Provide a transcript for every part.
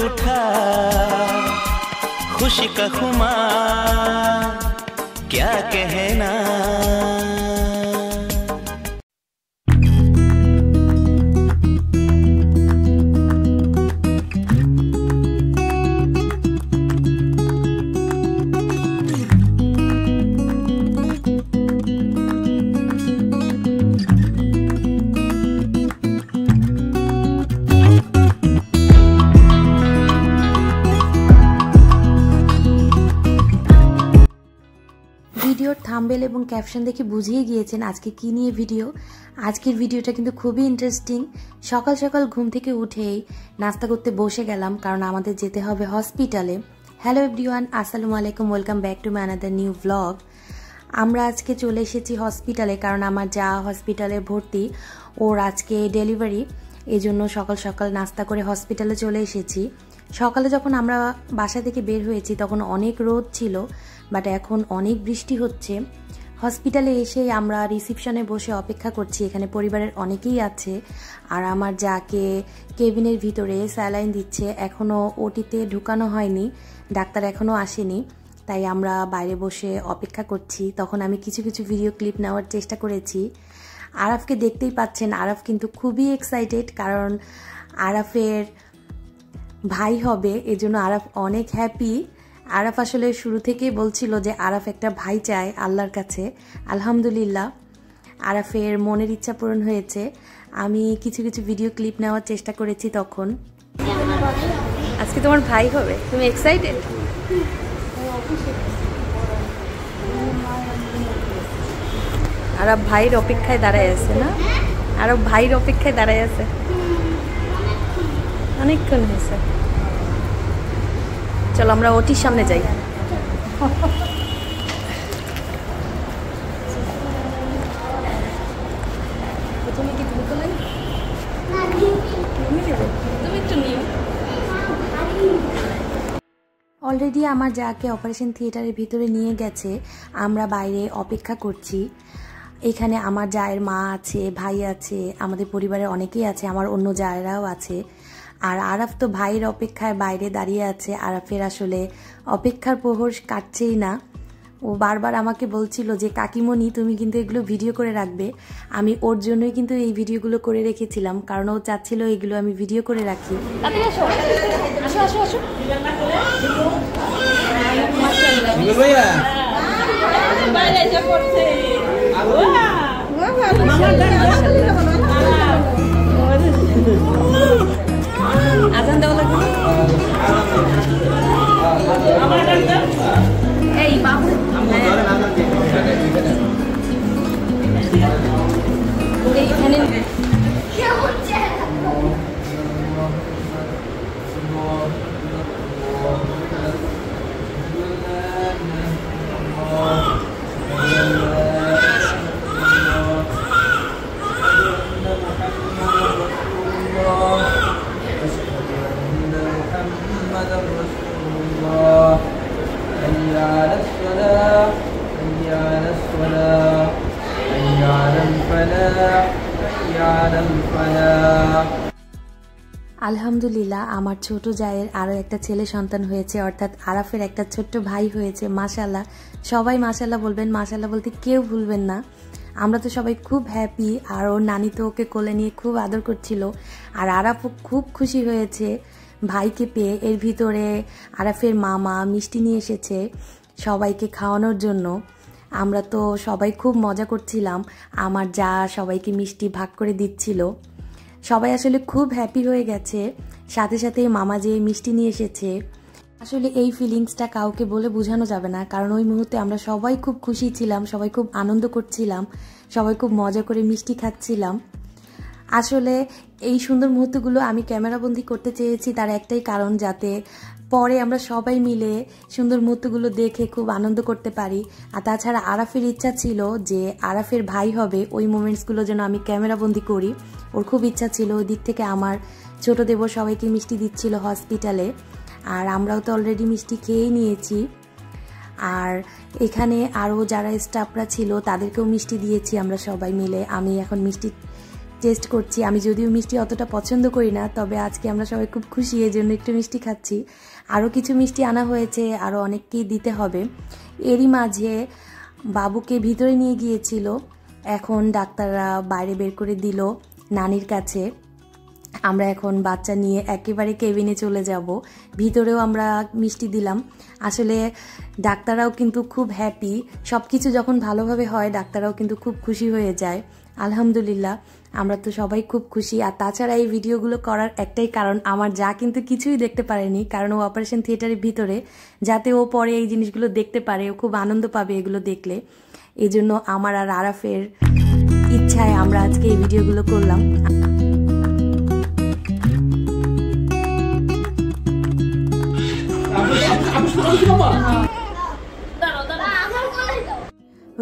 उठा खुशी का खुमार क्या कहना। ভিডিওর থাম্বনেল এবং ক্যাপশন দেখে বুঝিয়ে গিয়েছেন আজকে কি নিয়ে ভিডিও। আজকের ভিডিওটা কিন্তু খুবই ইন্টারেস্টিং। সকাল সকাল ঘুম থেকে উঠেই নাস্তা করতে বসে গেলাম, কারণ আমাদের যেতে হবে হসপিটালে। হ্যালো এভরিওয়ান, আসসালামু আলাইকুম, welcome back to my another new blog. আমরা আজকে চলে এসেছি হসপিটালে, কারণ আমার যা হসপিটালে ভর্তি, ওর আজকে ডেলিভারি। এই জন্য সকাল সকাল নাস্তা করে হসপিটালে চলে এসেছি। সকালে যখন আমরা বাসা থেকে বের হয়েছি তখন অনেক রোদ ছিল, বাট এখন অনেক বৃষ্টি হচ্ছে। হসপিটালে এসেই আমরা রিসিপশনে বসে অপেক্ষা করছি। এখানে পরিবারের অনেকেই আছে, আর আমার যাকে কেবিনের ভিতরে স্যালাইন দিচ্ছে, এখনও ওটিতে ঢুকানো হয়নি, ডাক্তার এখনও আসেনি, তাই আমরা বাইরে বসে অপেক্ষা করছি। তখন আমি কিছু কিছু ভিডিও ক্লিপ নেওয়ার চেষ্টা করেছি। আরাফকে দেখতেই পাচ্ছেন, আরাফ কিন্তু খুবই এক্সাইটেড, কারণ আরাফের ভাই হবে, এজন্য আরাফ অনেক হ্যাপি। আরাফ আসলে শুরু থেকেই বলছিল যে আরাফ একটা ভাই চায় আল্লাহর কাছে। আলহামদুলিল্লাহ আরাফের মনের ইচ্ছা পূরণ হয়েছে। আমি কিছু কিছু ভিডিও ক্লিপ নেওয়ার চেষ্টা করেছি তখন। আজকে তোমার ভাই হবে, তুমি এক্সাইটেড? আরাফ ভাইয়ের অপেক্ষায় দাঁড়ায় আছে না? আরাফ ভাইয়ের অপেক্ষায় দাঁড়ায় আছে, অনেকক্ষণ হয়েছে। চলো আমরা ওটির সামনে যাই। অলরেডি আমার যাকে অপারেশন থিয়েটারের ভিতরে নিয়ে গেছে, আমরা বাইরে অপেক্ষা করছি। এখানে আমার জায়ের মা আছে, ভাই আছে, আমাদের পরিবারের অনেকেই আছে, আমার অন্য জায়েরাও আছে। আর আরাফ তো ভাইয়ের অপেক্ষায় বাইরে দাঁড়িয়ে আছে। আরাফের আসলে অপেক্ষার প্রহর কাটছেই না। ও বারবার আমাকে বলছিল যে কাকিমণি তুমি কিন্তু এগুলো ভিডিও করে রাখবে। আমি ওর জন্যই কিন্তু এই ভিডিওগুলো করে রেখেছিলাম, কারণ ও চাচ্ছিল এগুলো আমি ভিডিও করে রাখি। আজান দেওয়া লাগবে। এই বাবু এইখানে আলহামদুলিল্লাহ আমার ছোট জায়ের আরও একটা ছেলে সন্তান হয়েছে, অর্থাৎ আরাফের একটা ছোট্ট ভাই হয়েছে। মাশাআল্লাহ, সবাই মাশাআল্লাহ বলবেন, মাশাআল্লাহ বলতে কেউ ভুলবেন না। আমরা তো সবাই খুব হ্যাপি, আর ওর নানি তো ওকে কোলে নিয়ে খুব আদর করছিল। আর আরাফও খুব খুশি হয়েছে ভাইকে পেয়ে। এর ভিতরে আরাফের মামা মিষ্টি নিয়ে এসেছে সবাইকে খাওয়ানোর জন্য। আমরা তো সবাই খুব মজা করছিলাম, আমার যা সবাইকে মিষ্টি ভাগ করে দিচ্ছিল। সবাই আসলে খুব হ্যাপি হয়ে গেছে। সাথে সাথে মামা যে মিষ্টি নিয়ে এসেছে, আসলে এই ফিলিংসটা কাউকে বলে বোঝানো যাবে না, কারণ ওই মুহূর্তে আমরা সবাই খুব খুশি ছিলাম, সবাই খুব আনন্দ করছিলাম, সবাই খুব মজা করে মিষ্টি খাচ্ছিলাম। আসলে এই সুন্দর মুহূর্তগুলো আমি ক্যামেরাবন্দি করতে চেয়েছি, তার একটাই কারণ, যাতে পরে আমরা সবাই মিলে সুন্দর মুহূর্তগুলো দেখে খুব আনন্দ করতে পারি। আর তাছাড়া আরাফের ইচ্ছা ছিল যে আরাফের ভাই হবে, ওই মোমেন্টসগুলো যেন আমি ক্যামেরাবন্দি করি, ওর খুব ইচ্ছা ছিল। ওই দিক থেকে আমার ছোট দেবর সবাইকে মিষ্টি দিচ্ছিল হসপিটালে, আর আমরাও তো অলরেডি মিষ্টি খেয়েই নিয়েছি। আর এখানে আরও যারা স্টাফরা ছিল তাদেরকেও মিষ্টি দিয়েছি আমরা সবাই মিলে। আমি এখন মিষ্টি টেস্ট করছি। আমি যদিও মিষ্টি অতটা পছন্দ করি না, তবে আজকে আমরা সবাই খুব খুশি, এই জন্য একটু মিষ্টি খাচ্ছি। আরও কিছু মিষ্টি আনা হয়েছে, আরও অনেককেই দিতে হবে। এরই মাঝে বাবুকে ভিতরে নিয়ে গিয়েছিল, এখন ডাক্তাররা বাইরে বের করে দিল নানির কাছে। আমরা এখন বাচ্চা নিয়ে একেবারে কেবিনে চলে যাব। ভিতরেও আমরা মিষ্টি দিলাম। আসলে ডাক্তাররাও কিন্তু খুব হ্যাপি, সব কিছু যখন ভালোভাবে হয় ডাক্তাররাও কিন্তু খুব খুশি হয়ে যায়। আলহামদুলিল্লাহ, আমরা তো সবাই খুব খুশি। আর তাছাড়া এই ভিডিওগুলো করার একটাই কারণ, আমার যা কিন্তু কিছুই দেখতে পারেনি, কারণ ও অপারেশন থিয়েটারের ভিতরে, যাতে ও পরে এই জিনিসগুলো দেখতে পারে, ও খুব আনন্দ পাবে এগুলো দেখলে। এই জন্য আমার আর আরাফের ইচ্ছায় আমরা আজকে এই ভিডিওগুলো করলাম।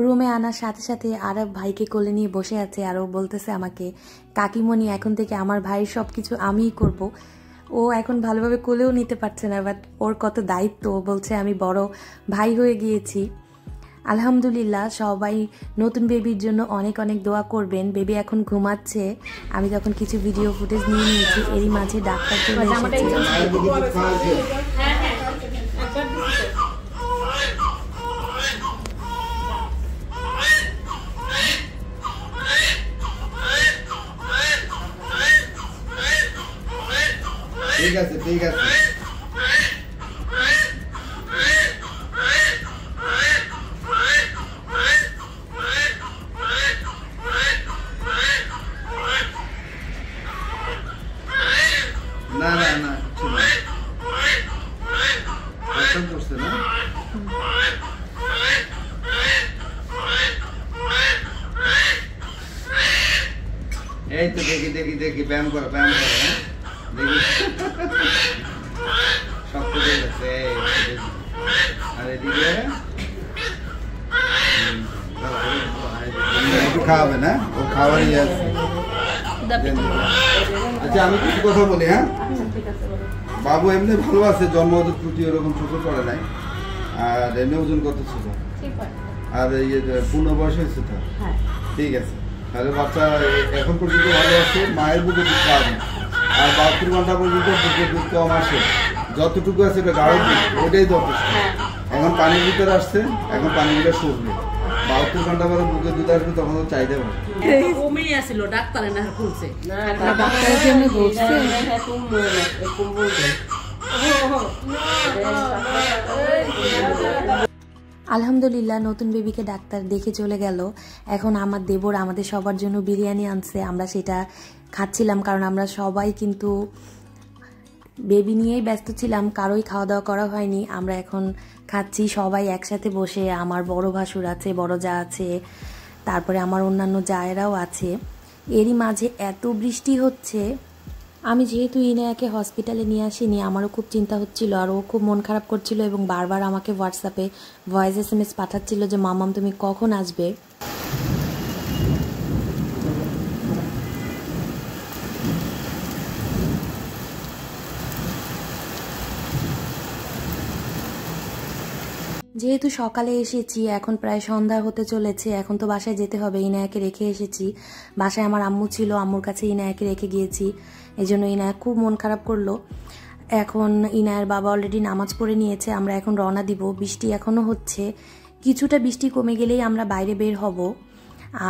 রুমে আনার সাথে সাথে আরব ভাইকে কোলে নিয়ে বসে আছে, আর ও বলতেছে আমাকে, কাকিমণি এখন থেকে আমার ভাইয়ের সব কিছু আমিই করব। ও এখন ভালোভাবে কোলেও নিতে পারছে না, বাট ওর কত দায়িত্ব। ও বলছে আমি বড় ভাই হয়ে গিয়েছি। আলহামদুলিল্লাহ, সবাই নতুন বেবির জন্য অনেক অনেক দোয়া করবেন। বেবি এখন ঘুমাচ্ছে, আমি তখন কিছু ভিডিও ফুটেজ নিয়ে নিয়েছি। এরই মাঝে ডাক্তার চলে এসেছে। ঠিক আছে ঠিক আছে। না না না কিছু না, করছে না। এই তো দেখি দেখি দেখি ব্যায়াম করো ব্যায়াম করো। হ্যাঁ শক্ত হয়ে গেছে। আর এদিকে একটু খাওয়াবে না, ও খাওয়ারই আছে। আচ্ছা আমি কিছু কথা বলি। হ্যাঁ বাবু এমনি ভালো আছে, জন্মগত ত্রুটি ওরকম ছোট করে নাই, আর এমনি ওজন কত ছিল, আর ইয়ে পূর্ণ বয়স হয়েছে তো, ঠিক আছে। তাহলে বাচ্চা এখন পর্যন্ত ভালো আছে, মায়ের বুকে দুধ পাবে, আর 72 ঘন্টা পর্যন্ত বুকে দুধ কম আসে, যতটুকু আছে ওটা গাঢ় দুধ, ওটাই যথেষ্ট। এখন পানির ভিতরে আসছে, এখন পানিগুলো শুকবে, 72 ঘন্টা পরে বুকে দুধ আসবে, তখন তো চাইতে পারে। কমেই আসছিল, ডাক্তারে না খুলছে না, ডাক্তারের জন্য বলছে। আলহামদুলিল্লাহ, নতুন বেবিকে ডাক্তার দেখে চলে গেল। এখন আমার দেবর আমাদের সবার জন্য বিরিয়ানি আনছে, আমরা সেটা খাচ্ছিলাম, কারণ আমরা সবাই কিন্তু বেবি নিয়েই ব্যস্ত ছিলাম, কারোই খাওয়া দাওয়া করা হয়নি। আমরা এখন খাচ্ছি সবাই একসাথে বসে। আমার বড় ভাসুর আছে, বড় যা আছে, তারপরে আমার অন্যান্য জায়েরাও আছে। এরই মাঝে এত বৃষ্টি হচ্ছে। আমি যেহেতু ইনায়াকে হসপিটালে নিয়ে আসিনি, আমারও খুব চিন্তা হচ্ছিল, আর ও খুব মন খারাপ করছিল এবং বারবার আমাকে হোয়াটসঅ্যাপে ভয়েস SMS পাঠাচ্ছিল যে মামাম তুমি কখন আসবে। যেহেতু সকালে এসেছি, এখন প্রায় সন্ধ্যা হতে চলেছে, এখন তো বাসায় যেতে হবে। ইনায়াকে রেখে এসেছি, বাসায় আমার আম্মু ছিল, আম্মুর কাছে ইনায়াকে রেখে গিয়েছি, এই জন্য ইনায়া খুব মন খারাপ করলো। এখন ইনায়ের বাবা অলরেডি নামাজ পড়ে নিয়েছে, আমরা এখন রওনা দিব। বৃষ্টি এখনও হচ্ছে, কিছুটা বৃষ্টি কমে গেলেই আমরা বাইরে বের হব।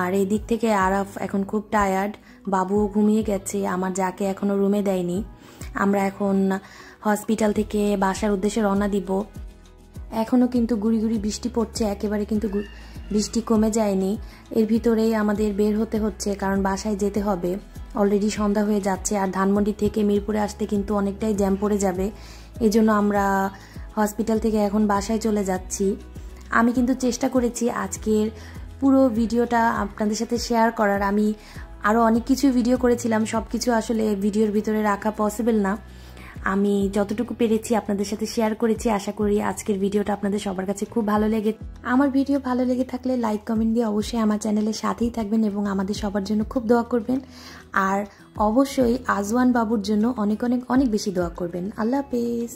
আর এই দিক থেকে আরাফ এখন খুব টায়ার্ড, বাবুও ঘুমিয়ে গেছে, আমার যাকে এখনও রুমে দেয়নি। আমরা এখন হসপিটাল থেকে বাসার উদ্দেশ্যে রওনা দিব। এখনও কিন্তু গুড়ি গুড়ি বৃষ্টি পড়ছে, একেবারে কিন্তু বৃষ্টি কমে যায়নি। এর ভিতরেই আমাদের বের হতে হচ্ছে, কারণ বাসায় যেতে হবে। অলরেডি সন্ধ্যা হয়ে যাচ্ছে, আর ধানমন্ডি থেকে মিরপুরে আসতে কিন্তু অনেকটাই জ্যাম পড়ে যাবে। এজন্য আমরা হসপিটাল থেকে এখন বাসায় চলে যাচ্ছি। আমি কিন্তু চেষ্টা করেছি আজকের পুরো ভিডিওটা আপনাদের সাথে শেয়ার করার। আমি আরও অনেক কিছু ভিডিও করেছিলাম, সব কিছু আসলে ভিডিওর ভিতরে রাখা পসিবল না। আমি যতটুকু পেরেছি আপনাদের সাথে শেয়ার করেছি। আশা করি আজকের ভিডিওটা আপনাদের সবার কাছে খুব ভালো লেগে, আমার ভিডিও ভালো লেগে থাকলে লাইক কমেন্ট দিয়ে অবশ্যই আমার চ্যানেলের সাথেই থাকবেন এবং আমাদের সবার জন্য খুব দোয়া করবেন। আর অবশ্যই আজওয়ান বাবুর জন্য অনেক অনেক অনেক বেশি দোয়া করবেন। আল্লাহ হাফেজ।